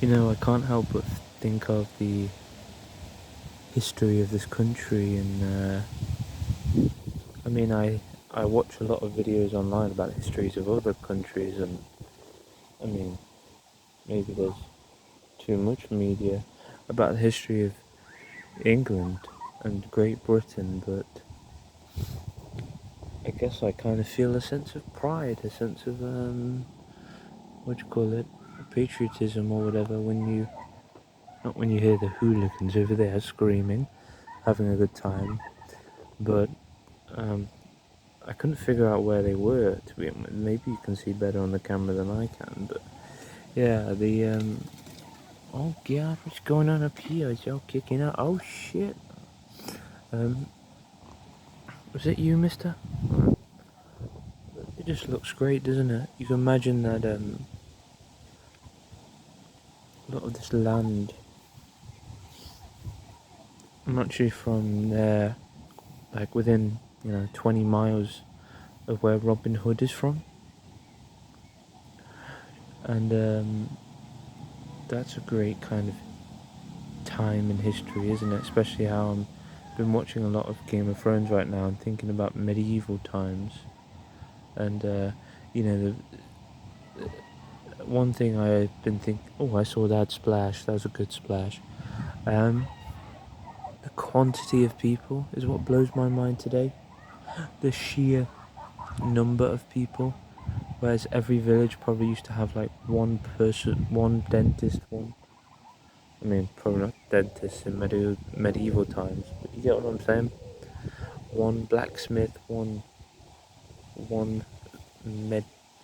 I can't help but think of the history of this country, and I mean, I watch a lot of videos online about histories of other countries, and I mean, maybe there's too much media about the history of England and Great Britain, but I guess I kind of feel a sense of pride, a sense of what do you call it, patriotism or whatever, not when you hear the hooligans over there screaming, having a good time, but um, I couldn't figure out where they were. To be honest, maybe you can see better on the camera than I can, but yeah, oh god, what's going on up here? Is y'all kicking out? Oh shit. Um, was it you, Mister? It just looks great, doesn't it? You can imagine that a lot of this land. I'm actually from there, like within 20 miles of where Robin Hood is from, and that's a great kind of time in history, isn't it? Especially how I'm been watching a lot of Game of Thrones right now and thinking about medieval times, and the one thing I've been thinking. Oh, I saw that splash. That was a good splash. The quantity of people is what blows my mind today. The sheer number of people. Whereas every village probably used to have like one person, one dentist, one. I mean, probably not dentists in medieval times, but you get what I'm saying. One blacksmith, one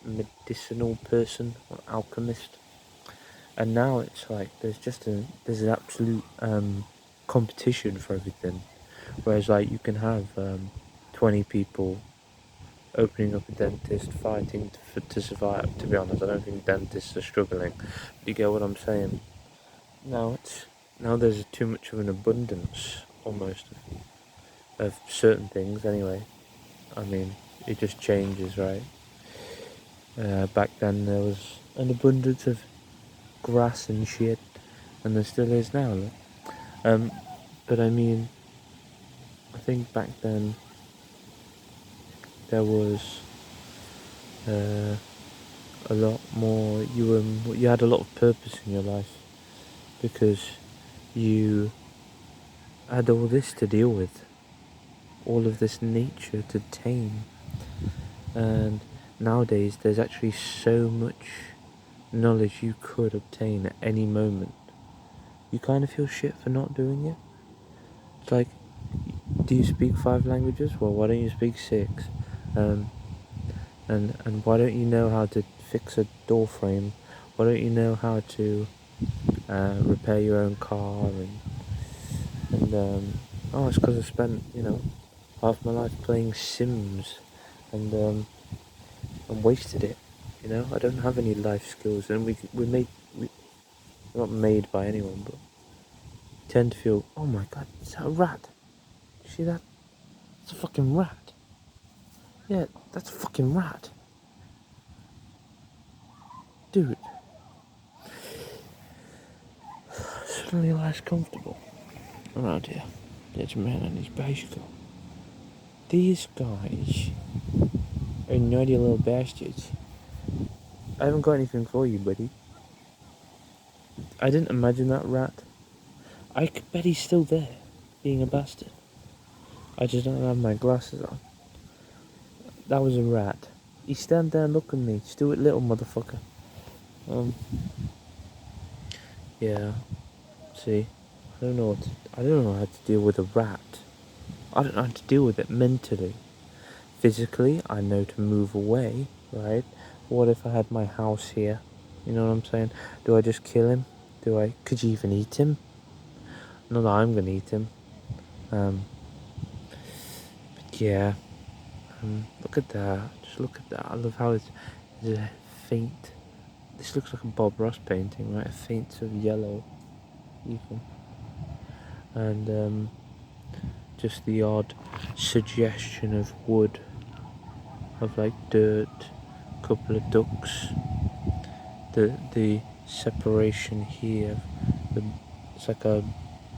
medicinal person, one alchemist, and now it's like there's an absolute competition for everything. Whereas like you can have 20 people opening up a dentist, fighting to survive. To be honest, I don't think dentists are struggling. You get what I'm saying? Now there's too much of an abundance almost of certain things. Anyway, I mean it just changes, right? Back then there was an abundance of grass and shit, and there still is now. Look. But I mean, I think back then there was uh, a lot more. You had a lot of purpose in your life because you had all this to deal with, all of this nature to tame, and nowadays there's actually so much knowledge you could obtain at any moment. You kind of feel shit for not doing it. It's like, do you speak 5 languages? Well, why don't you speak 6? Um, and why don't you know how to fix a door frame? Why don't you know how to repair your own car? Oh, it's because I spent half my life playing Sims, and wasted it. I don't have any life skills, and we're not made by anyone, but tend to feel, oh my god, is that a rat? You see that? It's a fucking rat. Yeah, that's a fucking rat. Dude. Suddenly less comfortable around here. There's a man on his bicycle. These guys are naughty little bastards. I haven't got anything for you, buddy. I didn't imagine that rat. I could bet he's still there, being a bastard. I just don't have my glasses on. That was a rat. He stand there and look at me, stupid little motherfucker. Yeah. See, I don't know how to deal with a rat. I don't know how to deal with it mentally. Physically, I know to move away, right? What if I had my house here? You know what I'm saying? Do I just kill him? Could you even eat him? Not that I'm gonna eat him. But yeah. Look at that. Just look at that. I love how it's a faint. This looks like a Bob Ross painting, right? A faint sort of yellow, even. And just the odd suggestion of wood, of like dirt, couple of ducks. The separation here. It's like a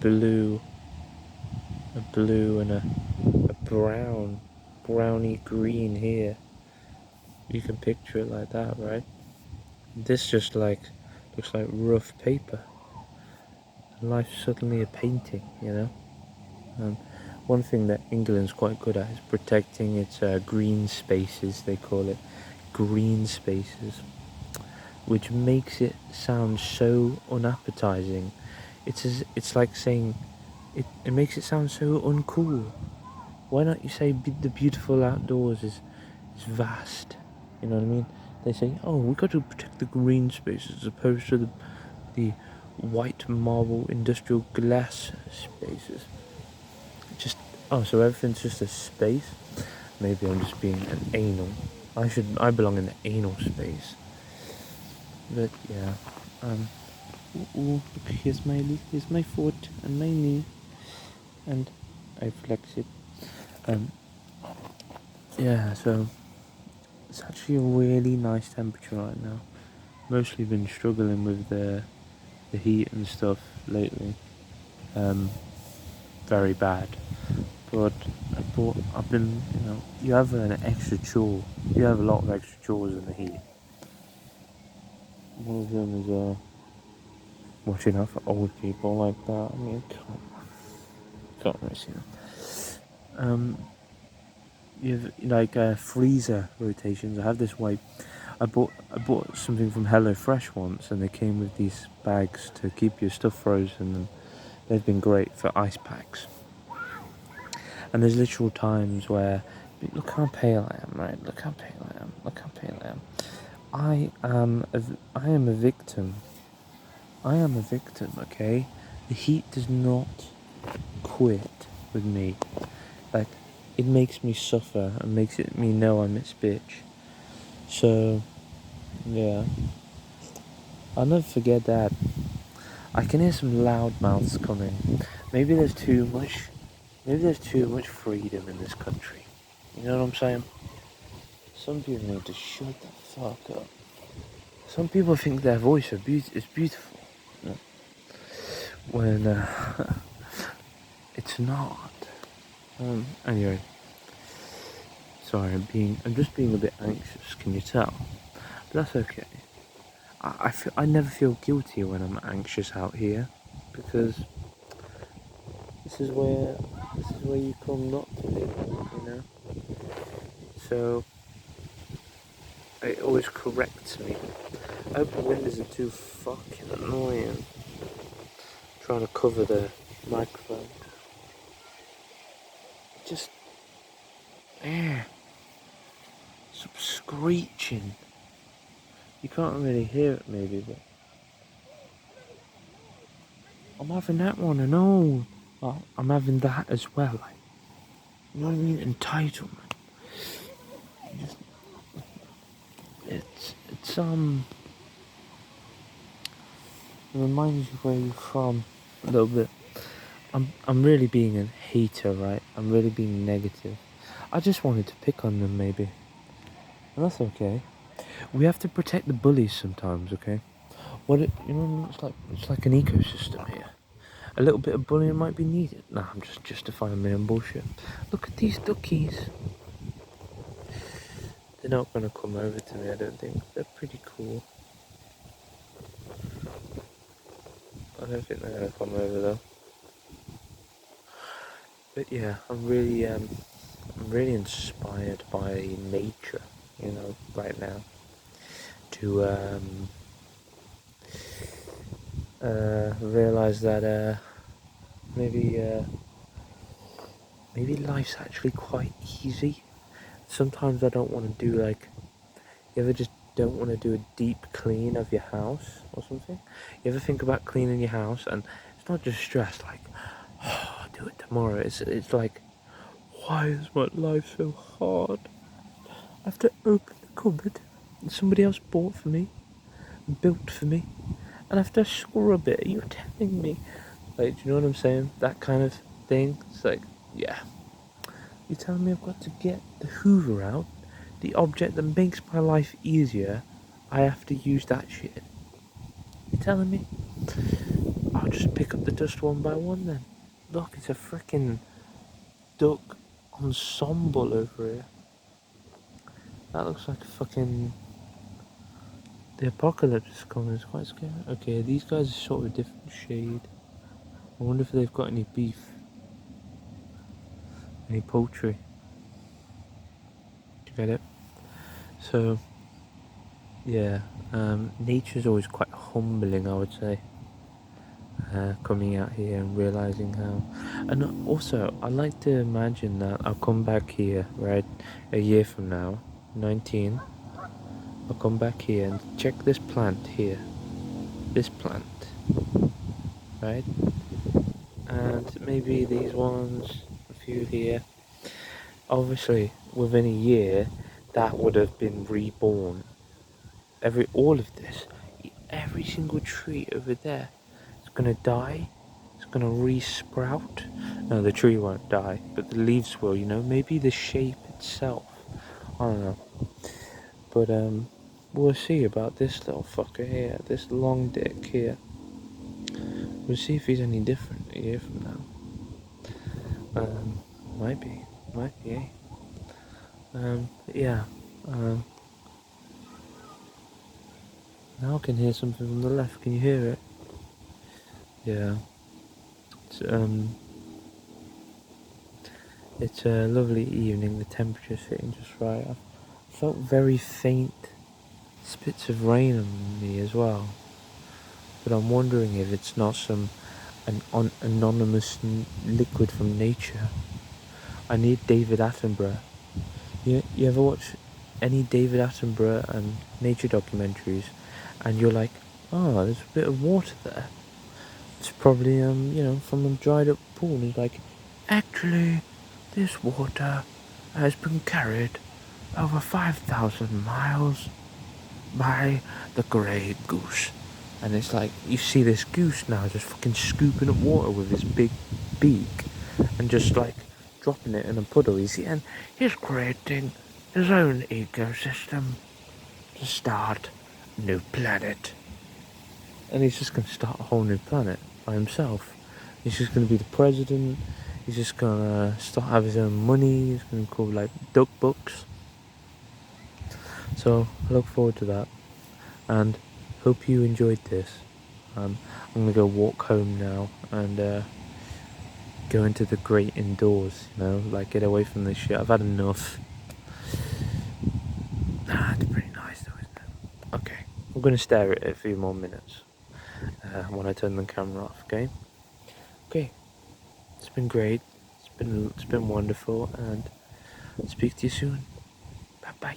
blue, and a brown, browny green here. You can picture it like that, right? This just looks like rough paper. Life's suddenly a painting, you know? One thing that England's quite good at is protecting its green spaces, they call it green spaces, which makes it sound so unappetizing. It's like saying, it makes it sound so uncool. Why not you say the beautiful outdoors is vast? You know what I mean? They say, oh, we got to protect the green spaces as opposed to the white marble industrial glass spaces. Just so everything's just a space. Maybe I'm just being an anal. I belong in the anal space. But yeah, ooh, look, here's my foot and my knee, and I flex it. Yeah, so it's actually a really nice temperature right now. Mostly been struggling with the heat and stuff lately. Very bad. But I've been, you have an extra chore. You have a lot of extra chores in the heat. One of them is watching out for old people like that. I mean, can't really see them. You have like freezer rotations. I have this way. I bought something from HelloFresh once, and they came with these bags to keep your stuff frozen, and they've been great for ice packs. And there's literal times where, look how pale I am, right? Look how pale I am. Look how pale I am. I am a victim. I am a victim. Okay, the heat does not quit with me. Like, it makes me suffer and makes me know I'm its bitch. So, yeah, I'll never forget that. I can hear some loud mouths coming. Maybe there's too much. Maybe there's too much freedom in this country. You know what I'm saying? Some people need to shut the fuck up. Some people think their voice is beautiful, you know? When it's not. Anyway, sorry, I'm just being a bit anxious. Can you tell? But that's okay. I never feel guilty when I'm anxious out here, because this is where you come not to be, you know. So it always corrects me. I hope the windows are too fucking annoying. I'm trying to cover the microphone. Just some screeching. You can't really hear it maybe, but I'm having that one and all. I'm having that as well. Like, you know what I mean? Entitlement. Just, it's it reminds you where you're from a little bit. I'm really being a hater, right? I'm really being negative. I just wanted to pick on them maybe. And that's okay. We have to protect the bullies sometimes, okay? It's like an ecosystem here. A little bit of bullying might be needed. Nah, I'm just justifying my own bullshit. Look at these duckies. They're not gonna come over to me, I don't think. They're pretty cool. I don't think they're gonna come over though. But yeah, I'm really inspired by nature, right now. To realize that maybe life's actually quite easy. Sometimes I don't want to do you ever just don't want to do a deep clean of your house or something? You ever think about cleaning your house and it's not just stress like, oh, I'll do it tomorrow. It's like, why is my life so hard? I have to open the cupboard that somebody else bought for me, built for me, and I have to scrub it. Are you telling me? Like, do you know what I'm saying? That kind of thing. It's like, yeah. You're telling me I've got to get the Hoover out, the object that makes my life easier. I have to use that shit. telling me? I'll just pick up the dust one by one then. Look, it's a freaking duck ensemble over here. That looks like fucking the apocalypse is coming. It's quite scary. Okay, these guys are sort of a different shade. I wonder if they've got any beef, any poultry. Do you get it? So, yeah, nature's always quite humbling, I would say. Coming out here and realizing how, and also I like to imagine that I'll come back here, right, a year from now, 19. I'll come back here and check this plant here, this plant, right, and maybe these ones, a few here. Obviously, within a year, that would have been reborn. All of this, every single tree over there is gonna die. It's gonna re-sprout. No, the tree won't die, but the leaves will. You know, maybe the shape itself. I don't know, but we'll see about this little fucker here, this long dick here. We'll see if he's any different a year from now. Might be, eh? Yeah. Um, Now I can hear something from the left. Can you hear it? Yeah. It's it's a lovely evening. The temperature's hitting just right. I felt very faint spits of rain on me as well. But I'm wondering if it's not an anonymous liquid from nature. I need David Attenborough. You ever watch any David Attenborough nature documentaries, and you're like, oh, there's a bit of water there. It's probably from a dried up pool. And he's like, actually, this water has been carried over 5,000 miles by the grey goose. And it's like, you see this goose now just fucking scooping up water with his big beak and just like dropping it in a puddle. And he's creating his own ecosystem to start a new planet. And he's just going to start a whole new planet by himself. He's just going to be the president. He's just going to start have his own money. He's going to call like duck books. So I look forward to that, and hope you enjoyed this. I'm gonna go walk home now and go into the great indoors. Like get away from this shit. I've had enough. It's pretty nice though, isn't it? Okay, I'm gonna stare at it a few more minutes when I turn the camera off. Okay. It's been great. It's been wonderful, and I'll speak to you soon. Bye bye.